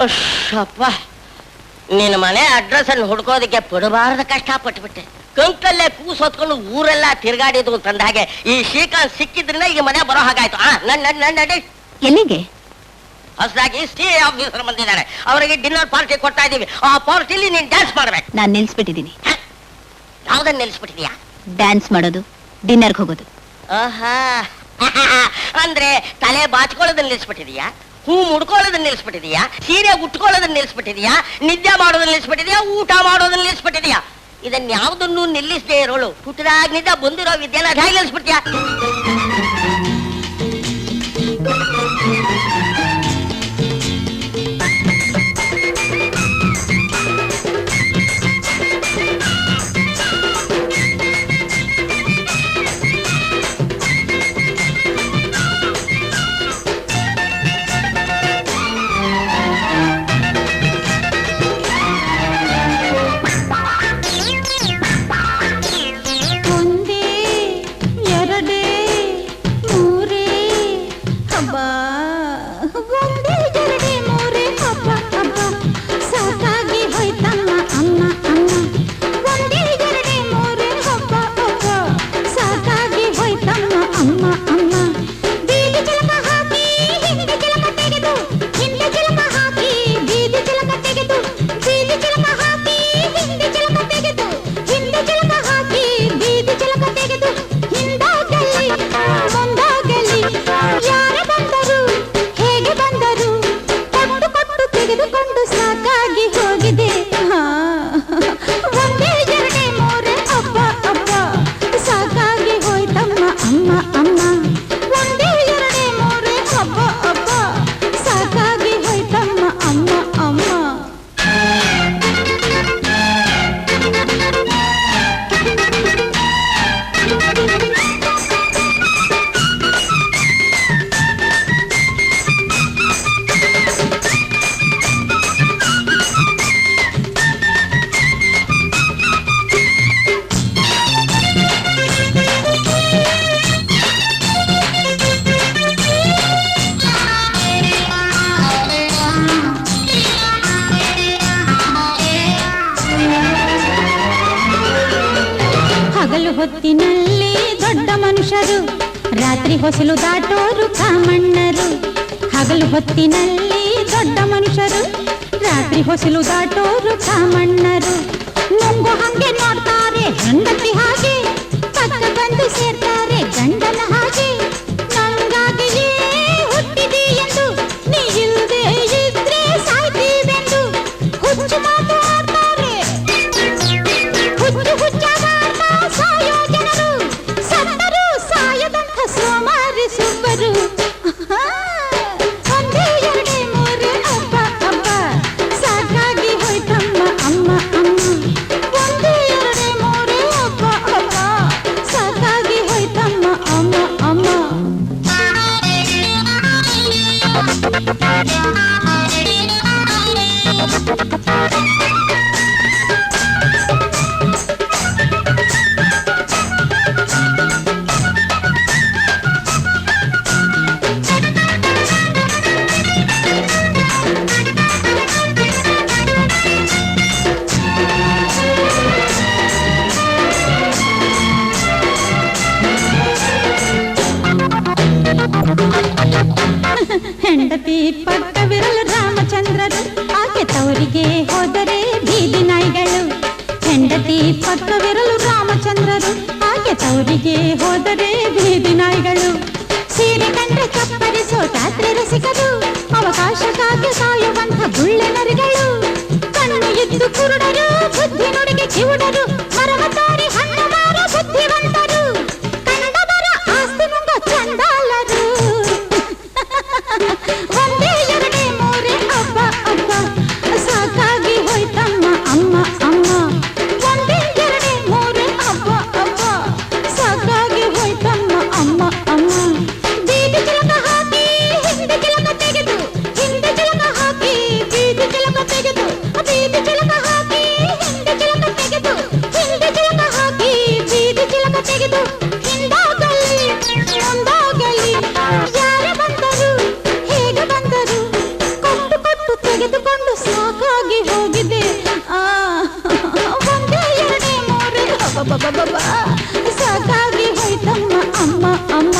ಅಪ್ಪ, ನಿನ್ನ ಮನೆ ಅಡ್ರೆಸ್ ಅನ್ನು ಹುಡ್ಕೋದಕ್ಕೆ ಪಡಬಾರದ ಕಷ್ಟ ಪಟ್ಬಿಟ್ಟೆ. ಕಂಕಲ್ಲೇ ಕೂಸು ಹೊತ್ಕೊಂಡು ಊರೆಲ್ಲ ತಿರ್ಗಾಡಿದ್ರು ತಂದ ಹಾಗೆ ಈ ಶ್ರೀಕಾಂತ್ ಸಿಕ್ಕಿದ್ರಿಂದ ಈಗ ಮನೆ ಬರೋ ಹಾಗಾಯ್ತು. ನಡಿ. ಎಲ್ಲಿಗೆ? ಹೊಸದಾಗಿ ಸಿ ಆಫೀಸರ್ ಬಂದಿದ್ದಾರೆ, ಅವರಿಗೆ ಡಿನ್ನರ್ ಪಾರ್ಟಿ ಕೊಡ್ತಾ ಇದೀವಿ. ಆ ಪಾರ್ಟಿಲಿ ನೀನ್ ಡ್ಯಾನ್ಸ್ ಮಾಡ್ಬೇಕು. ನಾನ್ ನಿಲ್ಸ್ಬಿಟ್ಟಿದ್ದೀನಿ. ಯಾವ್ದನ್ನ ನಿಲ್ಸ್ಬಿಟ್ಟಿದ್ಯಾ? ಡ್ಯಾನ್ಸ್ ಮಾಡೋದು, ಡಿನ್ನರ್ಗೆ ಹೋಗೋದು. ಆಹಾ ಅಂದ್ರೆ ತಲೆ ಬಾಚ್ಕೊಳ್ಳೋದನ್ನ ನಿಲ್ಸ್ಬಿಟ್ಟಿದ್ಯಾ, ಹೂ ಮುಡ್ಕೊಳ್ಳೋದನ್ನ ನಿಲ್ಸ್ಬಿಟ್ಟಿದ್ಯಾ, ಸೀರೆ ಉಟ್ಕೊಳ್ಳೋದನ್ನ ನಿಲ್ಸ್ಬಿಟ್ಟಿದ್ಯಾ, ನಿದ್ದೆ ಮಾಡೋದನ್ನ ನಿಲ್ಸ್ಬಿಟ್ಟಿದ್ಯಾ, ಊಟ ಮಾಡೋದನ್ನ ನಿಲ್ಸ್ಬಿಟ್ಟಿದ್ಯಾ? ಇದನ್ನ ಯಾವ್ದನ್ನು ನಿಲ್ಲಿಸದೇ ಇರೋಳು ಹುಟ್ಟದಾಗಿನಿಂದ ಬಂದಿರೋ ವಿದ್ಯೆಲ್ಲ ಹೇಗೆ ನಿಲ್ಸ್ಬಿಡ್ತೀಯಾ? ಹೊತ್ತಿನಲ್ಲಿ ದೊಡ್ಡ ಮನುಷ್ಯರು, ರಾತ್ರಿ ಹೊಸಲು ದಾಟೋರು ಕಾಮಣ್ಣರು. ಹಗಲು ಹೊತ್ತಿನಲ್ಲಿ ದೊಡ್ಡ ಮನುಷ್ಯರು, ರಾತ್ರಿ ಹೊಸಲು ದಾಟೋರು ಕಾಮಣ್ಣರು. ನುಂಗು ಹಂಗೆ ನೋಡ್ತಾರೆ ಹೆಂಡತಿ ಹಾಗೆ, ಪಕ್ಕ ಬಂದು ಸೇರ್ತಾರೆ ಗಂಡನ ಹಾಗೆ. ನಂಗಾಗಿಯೇ ಹುಟ್ಟಿದಿ ಎಂದು ನೀ ಇಲ್ಲದೆ ಇದ್ರೆ ಸಾಯ್ತೀವೆಂದು ಹುಚ್ಚು ಮಾತು ಆಡ್ತಾರೆ. ಹುಚ್ಚು ಹುಚ್ಚಾಗ ಸಾಯೋ ಜನರು, ಸತ್ತರು ಸಾಯದಂಥ ಸೋಮಾರಿ ಸುಬ್ಬರು. ಒಂದೇ ಎರಡೇ ಮೂರು ಅಬ್ಬ ಅಬ್ಬ ಸಾಕಾಗಿ ಹೋಯ್ತಮ್ಮ ಅಮ್ಮ ಅಮ್ಮ. ಒಂದೇ ಎರಡೇ ಮೂರು ಅಬ್ಬ ಅಬ್ಬ ಸಾಕಾಗಿ ಹೋಯ್ತಮ್ಮ ಅಮ್ಮ ಅಮ್ಮ. ಹೆಂಡತಿ ಪಕ್ಕವಿರಲು ರಾಮಚಂದ್ರರು, ಆಕೆ ತವರಿಗೆ ಹೋದರೆ ಬೀದಿ ನಾಯಿಗಳು. ಹೆಂಡತಿ ಪಕ್ಕವಿರಲು ರಾಮಚಂದ್ರರು, ಆಕೆ ತವರಿಗೆ ಹೋದರೆ ಬೀದಿ ನಾಯಿಗಳು. ಸೀರೆ ಕಂಡ್ರೆ ಚಪ್ಪರಿಸೋ ಜಾತ್ರೆ ರಸಿಕರು, ಅವಕಾಶಕ್ಕಾಗಿ ಸಾಯುವಂಥ ಗುಳ್ಳೆ ನರಿಗಳು. ಕಣ್ಣು ಇದ್ದು ಕುರುಡರು, ಬುದ್ಧಿ ನುಡಿಗೆ ಕಿವುಡರು, ಮರಮತಾರಿ ಹಣ್ಣು ಮಾರ ಬುದ್ಧಿವಂತರು. ಕಂಡವರ ಆಸ್ತಿ ಮುಂಗ ಚಂದಾಲರು. ಒಂದೇ ಎರಡೇ ಮೂರೇ ಅಬ್ಬ ಅಬ್ಬ ಸಾಕಾಗಿ ಹೋಯ್ತಮ್ಮ ಅಮ್ಮ ಅಮ್ಮ. ಒಂದೇ ಎರಡೇ ಮೂರೇ ಅಬ್ಬ ಅಬ್ಬ ಸಾಕಾಗಿ ಹೋಯ್ತಮ್ಮ ಅಮ್ಮ ಅಮ್ಮ. ಬೀದಿ ಚಿಲಕ ಹಾಕಿ ಹಿಂದೆ ಚಿಲಕ ತೆಗೆದು, ಹಿಂದೆ ಚಿಲಕ ಹಾಕಿ ಬೀದಿ ಚಿಲಕ ತೆಗೆದು, ಬೀದಿ ಚಿಲಕ ಹಾಕಿ ಹಿಂದೆ ಚಿಲಕ ತೆಗೆದು, ಸಾಕಾಗಿ ಹೋಗಿದೆ ಆ ಒಂದೇ ಎರಡೇ ಮೂರೇ ಅಬ್ಬಬ್ಬಬ್ಬಬ್ಬ ಸಾಕಾಗಿ ಹೋಯ್ತಮ್ಮ ಅಮ್ಮ ಅಮ್ಮ